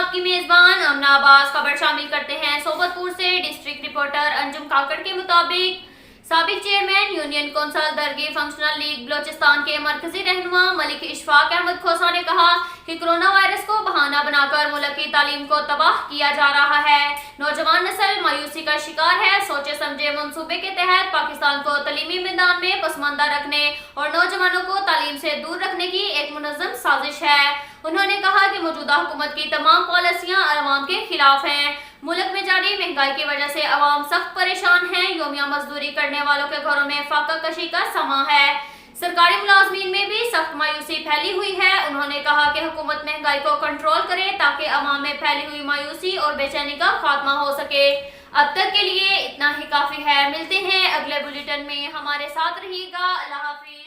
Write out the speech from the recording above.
आपकी मेजबान अमना अब्बास। खबर शामिल करते हैं सोबतपुर से। डिस्ट्रिक्ट रिपोर्टर अंजुम काकड़ के मुताबिक साबिक chairman union council Dargi functional league Balochistan के मरकजी रहनुमा मलिक इशफाक अहमद खोसा ने कहा कि कोरोना वायरस को बहाना बनाकर मुल्क की तालीम को तबाह किया जा रहा है। नौजवान नस्ल मायूसी का शिकार है। सोचे समझे मंसूबे के तहत पाकिस्तान को तालीमी मैदान में पसमानदा रखने और नौजवानों को तालीम से दूर रखने की एक मुनज़्ज़म साजिश है। उन्होंने कहा कि मौजूदा हुकूमत की तमाम पॉलिसियां अवाम के खिलाफ हैं। मुल्क में जारी महंगाई की वजह से अवाम सख्त परेशान है। योमिया मजदूरी करने वालों के घरों में फाका कशी का समा है। सरकारी मुलाजमीन में भी सख्त मायूसी फैली हुई है। उन्होंने कहा कि हुकूमत महंगाई को कंट्रोल करे ताकि अवाम में फैली हुई मायूसी और बेचैनी का खात्मा हो सके। अब तक के लिए इतना ही काफी है। मिलते हैं अगले बुलेटिन में, हमारे साथ रहिएगा। अल्लाह हाफिज।